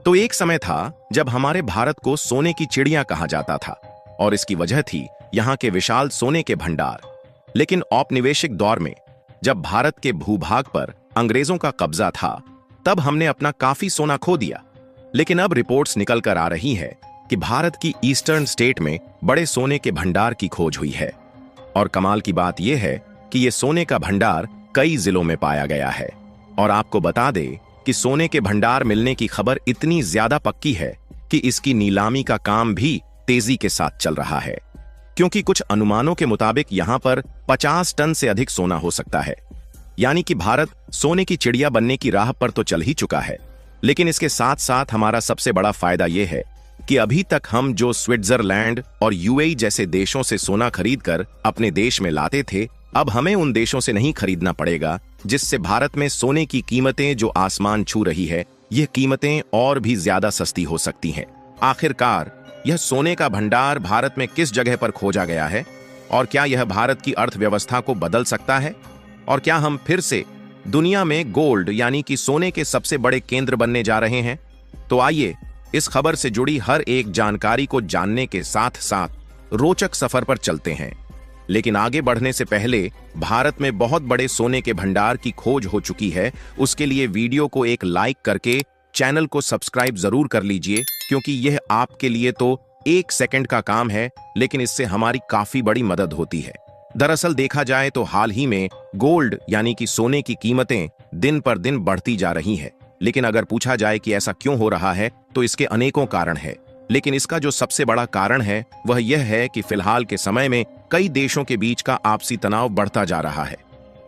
तो एक समय था जब हमारे भारत को सोने की चिड़िया कहा जाता था और इसकी वजह थी यहाँ के विशाल सोने के भंडार। लेकिन औपनिवेशिक दौर में जब भारत के भूभाग पर अंग्रेजों का कब्जा था, तब हमने अपना काफी सोना खो दिया। लेकिन अब रिपोर्ट्स निकल कर आ रही है कि भारत की ईस्टर्न स्टेट में बड़े सोने के भंडार की खोज हुई है। और कमाल की बात यह है कि यह सोने का भंडार कई जिलों में पाया गया है। और आपको बता दे कि सोने के भंडार मिलने की खबर इतनी ज्यादा पक्की है कि इसकी नीलामी का काम भी तेजी के साथ चल रहा है, क्योंकि कुछ अनुमानों के मुताबिक यहां पर 50 टन से अधिक सोना हो सकता है। यानी कि भारत सोने की चिड़िया बनने की राह पर तो चल ही चुका है। लेकिन इसके साथ साथ हमारा सबसे बड़ा फायदा यह है कि अभी तक हम जो स्विट्जरलैंड और यूएई जैसे देशों से सोना खरीदकर अपने देश में लाते थे, अब हमें उन देशों से नहीं खरीदना पड़ेगा, जिससे भारत में सोने की कीमतें जो आसमान छू रही है, यह कीमतें और भी ज्यादा सस्ती हो सकती हैं। आखिरकार यह सोने का भंडार भारत में किस जगह पर खोजा गया है और क्या यह भारत की अर्थव्यवस्था को बदल सकता है? और क्या हम फिर से दुनिया में गोल्ड यानी कि सोने के सबसे बड़े केंद्र बनने जा रहे हैं? तो आइए इस खबर से जुड़ी हर एक जानकारी को जानने के साथ साथ रोचक सफर पर चलते हैं। लेकिन आगे बढ़ने से पहले भारत में बहुत बड़े सोने के भंडार की खोज हो चुकी है, उसके लिए वीडियो को एक लाइक करके चैनल को सब्सक्राइब जरूर कर लीजिए, क्योंकि यह आपके लिए तो 1 सेकंड का काम है, लेकिन इससे हमारी काफी बड़ी मदद होती है। दरअसल देखा जाए तो हाल ही में गोल्ड यानी कि सोने की कीमतें दिन पर दिन बढ़ती जा रही है। लेकिन अगर पूछा जाए कि ऐसा क्यों हो रहा है, तो इसके अनेकों कारण है। लेकिन इसका जो सबसे बड़ा कारण है वह यह है कि फिलहाल के समय में कई देशों के बीच का आपसी तनाव बढ़ता जा रहा है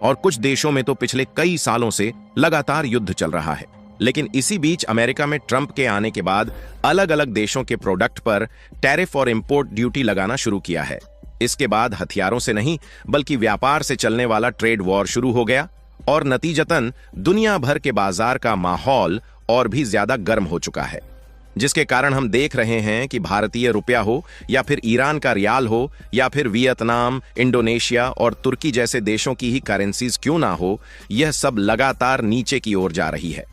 और कुछ देशों में तो पिछले कई सालों से लगातार युद्ध चल रहा है। लेकिन इसी बीच अमेरिका में ट्रंप के आने के बाद अलग अलग देशों के प्रोडक्ट पर टैरिफ और इंपोर्ट ड्यूटी लगाना शुरू किया है। इसके बाद हथियारों से नहीं बल्कि व्यापार से चलने वाला ट्रेड वॉर शुरू हो गया और नतीजतन दुनिया भर के बाजार का माहौल और भी ज्यादा गर्म हो चुका है, जिसके कारण हम देख रहे हैं कि भारतीय रुपया हो या फिर ईरान का रियाल हो या फिर वियतनाम, इंडोनेशिया और तुर्की जैसे देशों की ही करेंसीज क्यों ना हो, यह सब लगातार नीचे की ओर जा रही है।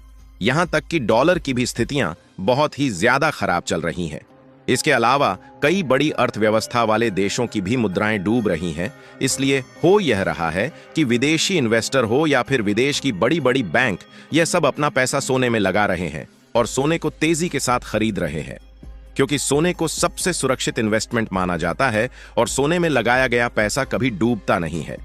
यहां तक कि डॉलर की भी स्थितियां बहुत ही ज्यादा खराब चल रही हैं। इसके अलावा कई बड़ी अर्थव्यवस्था वाले देशों की भी मुद्राएं डूब रही हैं। इसलिए हो यह रहा है कि विदेशी इन्वेस्टर हो या फिर विदेश की बड़ी बड़ी बैंक, यह सब अपना पैसा सोने में लगा रहे हैं और सोने को तेजी के साथ खरीद रहे हैं, क्योंकि सोने को सबसे सुरक्षित इन्वेस्टमेंट माना जाता है और सोने में लगाया गया पैसा कभी डूबता नहीं है।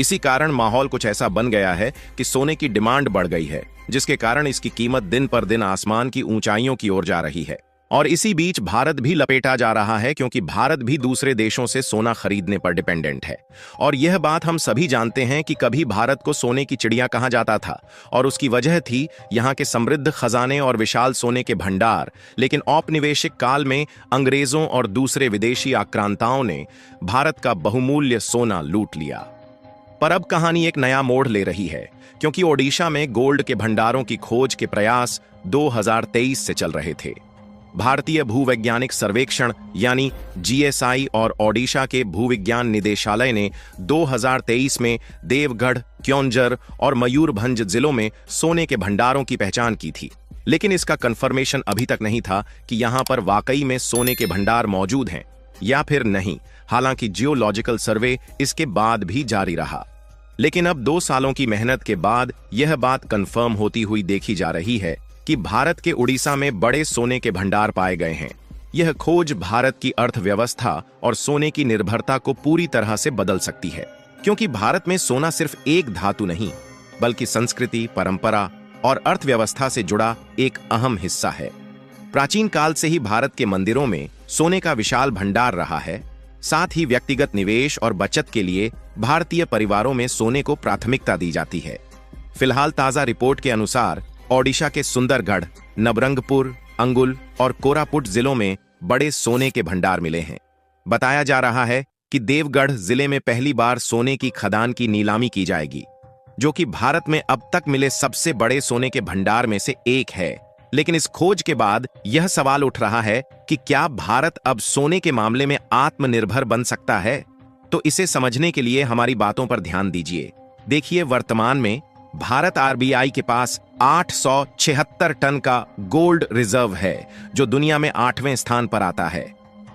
इसी कारण माहौल कुछ ऐसा बन गया है कि सोने की डिमांड बढ़ गई है, जिसके कारण इसकी कीमत दिन पर दिन आसमान की ऊंचाइयों की ओर जा रही है। और इसी बीच भारत भी लपेटा जा रहा है, क्योंकि भारत भी दूसरे देशों से सोना खरीदने पर डिपेंडेंट है। और यह बात हम सभी जानते हैं कि कभी भारत को सोने की चिड़िया कहा जाता था और उसकी वजह थी यहाँ के समृद्ध खजाने और विशाल सोने के भंडार। लेकिन औपनिवेशिक काल में अंग्रेजों और दूसरे विदेशी आक्रांताओं ने भारत का बहुमूल्य सोना लूट लिया। पर अब कहानी एक नया मोड़ ले रही है, क्योंकि ओडिशा में गोल्ड के भंडारों की खोज के प्रयास 2023 से चल रहे थे। भारतीय भूवैज्ञानिक सर्वेक्षण यानी जीएसआई और ओडिशा के भूविज्ञान निदेशालय ने 2023 में देवगढ़, क्योंझर और मयूरभंज जिलों में सोने के भंडारों की पहचान की थी। लेकिन इसका कंफर्मेशन अभी तक नहीं था कि यहां पर वाकई में सोने के भंडार मौजूद हैं या फिर नहीं। हालांकि जियोलॉजिकल सर्वे इसके बाद भी जारी रहा। लेकिन अब 2 सालों की मेहनत के बाद यह बात कंफर्म होती हुई देखी जा रही है कि भारत के उड़ीसा में बड़े सोने के भंडार पाए गए हैं। यह खोज भारत की अर्थव्यवस्था और सोने की निर्भरता को पूरी तरह से बदल सकती है, क्योंकि भारत में सोना सिर्फ एक धातु नहीं बल्कि संस्कृति, परंपरा और अर्थव्यवस्था से जुड़ा एक अहम हिस्सा है। प्राचीन काल से ही भारत के मंदिरों में सोने का विशाल भंडार रहा है। साथ ही व्यक्तिगत निवेश और बचत के लिए भारतीय परिवारों में सोने को प्राथमिकता दी जाती है। फिलहाल ताजा रिपोर्ट के अनुसार ओडिशा के सुंदरगढ़, नवरंगपुर, अंगुल और कोरापुट जिलों में बड़े सोने के भंडार मिले हैं। बताया जा रहा है कि देवगढ़ जिले में पहली बार सोने की खदान की नीलामी की जाएगी, जो कि भारत में अब तक मिले सबसे बड़े सोने के भंडार में से एक है। लेकिन इस खोज के बाद यह सवाल उठ रहा है कि क्या भारत अब सोने के मामले में आत्मनिर्भर बन सकता है? तो इसे समझने के लिए हमारी बातों पर ध्यान दीजिए। देखिए, वर्तमान में भारत आरबीआई के पास 876 टन का गोल्ड रिजर्व है, जो दुनिया में 8वें स्थान पर आता है।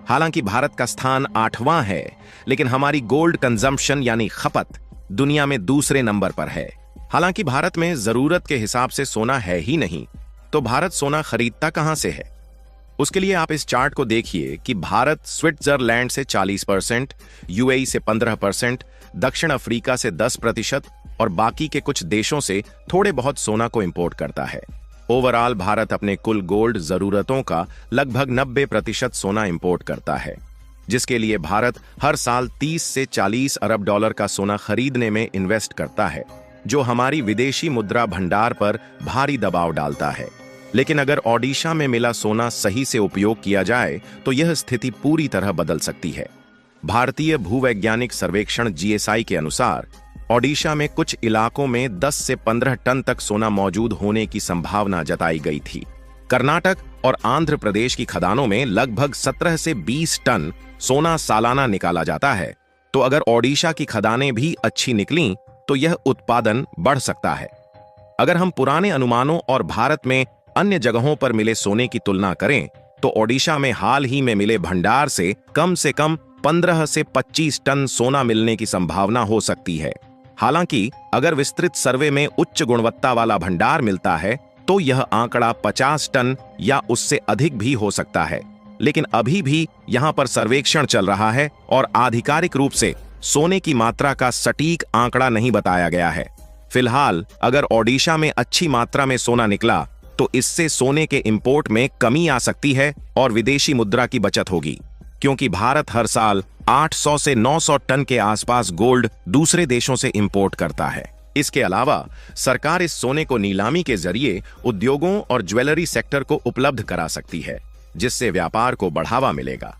हालांकि भारत का स्थान 8वां है, लेकिन हमारी गोल्ड कंजम्पशन यानी खपत दुनिया में दूसरे नंबर पर है। हालांकि भारत में जरूरत के हिसाब से सोना है ही नहीं, तो भारत सोना खरीदता कहां से है? उसके लिए आप इस चार्ट को देखिए कि भारत स्विट्जरलैंड से 40%, यूएई से 15%, दक्षिण अफ्रीका से 10% और बाकी के कुछ देशों से थोड़े बहुत सोना को इंपोर्ट करता है। ओवरऑल भारत अपने कुल गोल्ड जरूरतों का लगभग 90% सोना इंपोर्ट करता है, जिसके लिए भारत हर साल 30 से 40 अरब डॉलर का सोना खरीदने में इन्वेस्ट करता है, जो हमारी विदेशी मुद्रा भंडार पर भारी दबाव डालता है। लेकिन अगर ओडिशा में मिला सोना सही से उपयोग किया जाए तो यह स्थिति पूरी तरह बदल सकती है। भारतीय भूवैज्ञानिक सर्वेक्षण जीएसआई के अनुसार ओडिशा में कुछ इलाकों में 10 से 15 टन तक सोना मौजूद होने की संभावना जताई गई थी। कर्नाटक और आंध्र प्रदेश की खदानों में लगभग 17 से 20 टन सोना सालाना निकाला जाता है। तो अगर ओडिशा की खदानें भी अच्छी निकलीं तो यह उत्पादन बढ़ सकता है। अगर हम पुराने अनुमानों और भारत में अन्य जगहों पर मिले सोने की तुलना करें तो ओडिशा में हाल ही में मिले भंडार से कम 15 से 25 टन सोना मिलने की संभावना हो सकती है। हालांकि अगर विस्तृत सर्वे में उच्च गुणवत्ता वाला भंडार मिलता है तो यह आंकड़ा 50 टन या उससे अधिक भी हो सकता है। लेकिन अभी भी यहां पर सर्वेक्षण चल रहा है और आधिकारिक रूप से सोने की मात्रा का सटीक आंकड़ा नहीं बताया गया है। फिलहाल अगर ओडिशा में अच्छी मात्रा में सोना निकला तो इससे सोने के इंपोर्ट में कमी आ सकती है और विदेशी मुद्रा की बचत होगी, क्योंकि भारत हर साल 800 से 900 टन के आसपास गोल्ड दूसरे देशों से इंपोर्ट करता है। इसके अलावा सरकार इस सोने को नीलामी के जरिए उद्योगों और ज्वेलरी सेक्टर को उपलब्ध करा सकती है, जिससे व्यापार को बढ़ावा मिलेगा।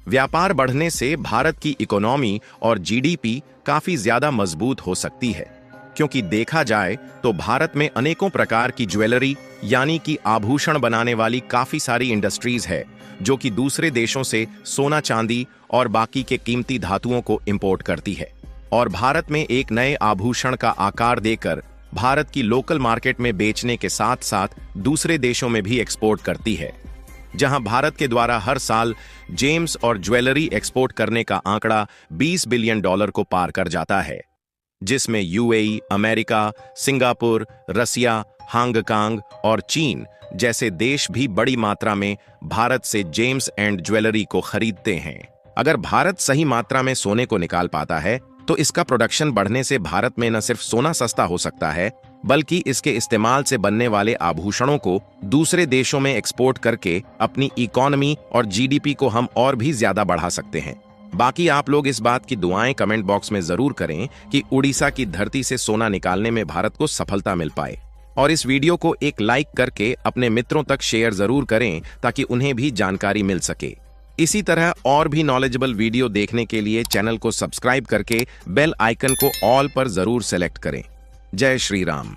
व्यापार बढ़ने से भारत की इकोनॉमी और जीडीपी काफी ज्यादा मजबूत हो सकती है, क्योंकि देखा जाए तो भारत में अनेकों प्रकार की ज्वेलरी यानी कि आभूषण बनाने वाली काफी सारी इंडस्ट्रीज है, जो कि दूसरे देशों से सोना, चांदी और बाकी के कीमती धातुओं को इंपोर्ट करती है और भारत में एक नए आभूषण का आकार देकर भारत की लोकल मार्केट में बेचने के साथ साथ दूसरे देशों में भी एक्सपोर्ट करती है, जहां भारत के द्वारा हर साल जेम्स और ज्वेलरी एक्सपोर्ट करने का आंकड़ा 20 बिलियन डॉलर को पार कर जाता है, जिसमें यूएई, अमेरिका, सिंगापुर, रसिया, हांगकांग और चीन जैसे देश भी बड़ी मात्रा में भारत से जेम्स एंड ज्वेलरी को खरीदते हैं। अगर भारत सही मात्रा में सोने को निकाल पाता है तो इसका प्रोडक्शन बढ़ने से भारत में न सिर्फ सोना सस्ता हो सकता है, बल्कि इसके इस्तेमाल से बनने वाले आभूषणों को दूसरे देशों में एक्सपोर्ट करके अपनी इकोनॉमी और जीडीपी को हम और भी ज्यादा बढ़ा सकते हैं। बाकी आप लोग इस बात की दुआएं कमेंट बॉक्स में जरूर करें कि उड़ीसा की धरती से सोना निकालने में भारत को सफलता मिल पाए, और इस वीडियो को एक लाइक करके अपने मित्रों तक शेयर जरूर करें ताकि उन्हें भी जानकारी मिल सके। इसी तरह और भी नॉलेजेबल वीडियो देखने के लिए चैनल को सब्सक्राइब करके बेल आइकन को ऑल पर जरूर सेलेक्ट करें। जय श्री राम।